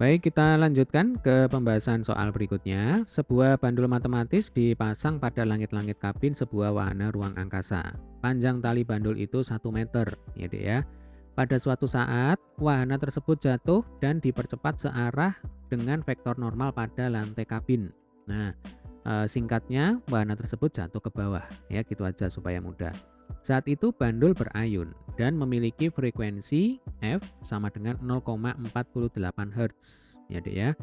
Baik, kita lanjutkan ke pembahasan soal berikutnya. Sebuah bandul matematis dipasang pada langit-langit kabin sebuah wahana ruang angkasa. Panjang tali bandul itu 1 meter, ya Dek ya. Pada suatu saat, wahana tersebut jatuh dan dipercepat searah dengan vektor normal pada lantai kabin. Nah, singkatnya wahana tersebut jatuh ke bawah, ya gitu aja supaya mudah. Saat itu bandul berayun dan memiliki frekuensi F sama dengan 0,48 Hz, ya Dek ya.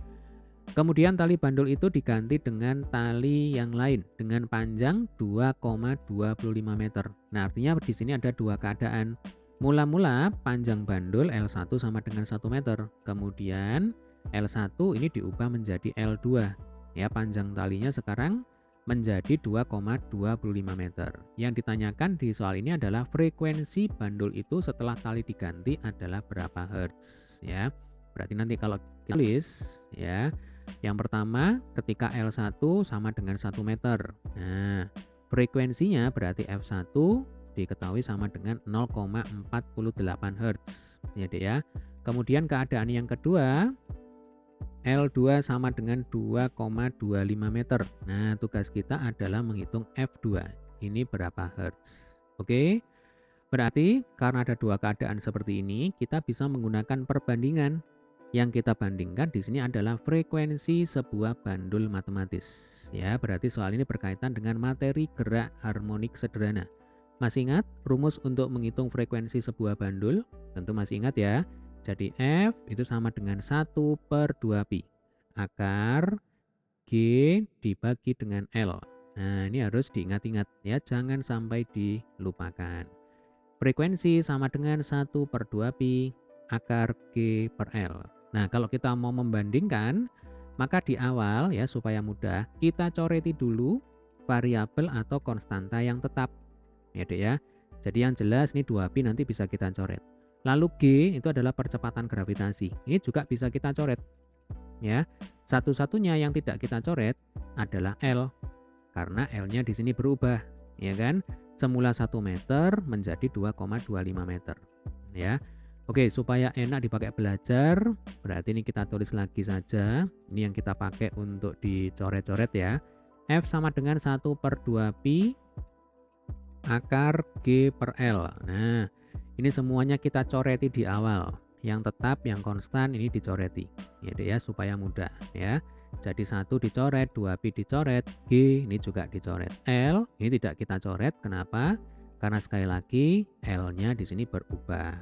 Kemudian tali bandul itu diganti dengan tali yang lain dengan panjang 2,25 meter. Nah, artinya di sini ada dua keadaan. Mula-mula panjang bandul L1 sama dengan 1 meter. Kemudian L1 ini diubah menjadi L2. Ya, panjang talinya sekarang menjadi 2,25 meter. Yang ditanyakan di soal ini adalah frekuensi bandul itu setelah tali diganti adalah berapa hertz, ya. Berarti nanti kalau kita tulis, ya, yang pertama ketika L1 sama dengan 1 meter. Nah, frekuensinya berarti F1 diketahui sama dengan 0,48 Hz, ya Dek ya. Kemudian keadaan yang kedua, L2 sama dengan 2,25 meter. Nah, tugas kita adalah menghitung F2. Ini berapa Hertz. Oke, berarti karena ada dua keadaan seperti ini, kita bisa menggunakan perbandingan. Yang kita bandingkan di sini adalah frekuensi sebuah bandul matematis. Ya, berarti soal ini berkaitan dengan materi gerak harmonik sederhana. Masih ingat rumus untuk menghitung frekuensi sebuah bandul? Tentu masih ingat ya. Jadi F itu sama dengan 1/2pi akar G dibagi dengan L. Nah, ini harus diingat-ingat ya, jangan sampai dilupakan. Frekuensi sama dengan 1/2pi akar G per L. Nah, kalau kita mau membandingkan, maka di awal ya supaya mudah, kita coreti dulu variabel atau konstanta yang tetap. Ya, Dek ya. Jadi yang jelas ini 2pi nanti bisa kita coret. Lalu G itu adalah percepatan gravitasi. Ini juga bisa kita coret. Ya. Satu-satunya yang tidak kita coret adalah L. Karena L-nya di sini berubah, ya kan? Semula 1 meter menjadi 2,25 meter. Ya. Oke, supaya enak dipakai belajar, berarti ini kita tulis lagi saja. Ini yang kita pakai untuk dicoret-coret ya. F sama dengan 1/2pi akar G per L. Nah, ini semuanya kita coreti di awal. Yang tetap, yang konstan ini dicoreti. Ya, supaya mudah ya. Jadi 1 dicoret, 2pi dicoret, G ini juga dicoret. L ini tidak kita coret. Kenapa? Karena sekali lagi L-nya di sini berubah.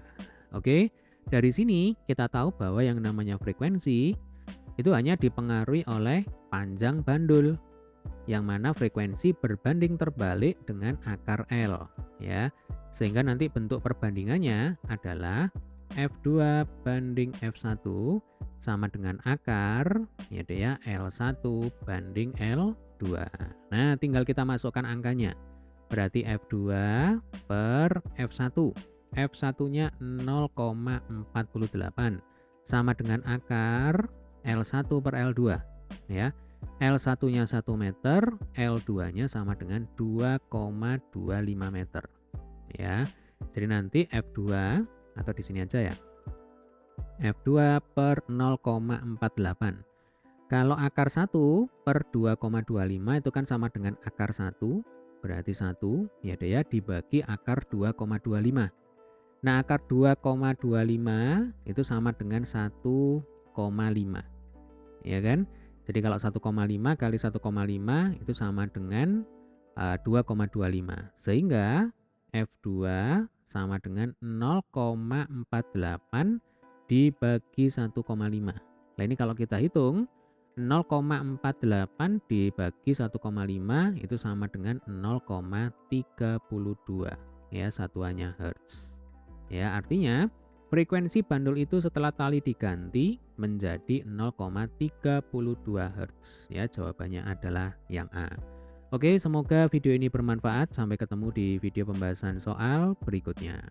Oke, dari sini kita tahu bahwa yang namanya frekuensi itu hanya dipengaruhi oleh panjang bandul, yang mana frekuensi berbanding terbalik dengan akar L, ya. Sehingga nanti bentuk perbandingannya adalah F2 banding F1 sama dengan akar, ya deh ya, L1 banding L2. Nah, tinggal kita masukkan angkanya. Berarti F2 per F1. F1-nya 0,48 sama dengan akar L1 per L2 ya. L1-nya 1 meter, L2-nya sama dengan 2,25 meter ya. Jadi nanti F2 atau di sini aja ya. F2 per 0,48. Kalau akar 1 per 2,25 itu kan sama dengan akar 1, berarti 1 ya deh ya dibagi akar 2,25. Nah, akar 2,25 itu sama dengan 1,5. Ya kan? Jadi kalau 1,5 kali 1,5 itu sama dengan 2,25. Sehingga F2 sama dengan 0,48 dibagi 1,5. Nah, ini kalau kita hitung 0,48 dibagi 1,5 itu sama dengan 0,32 ya, satuannya Hertz. Ya, artinya frekuensi bandul itu setelah tali diganti menjadi 0,32 Hz. Ya, jawabannya adalah yang A. Oke, semoga video ini bermanfaat. Sampai ketemu di video pembahasan soal berikutnya.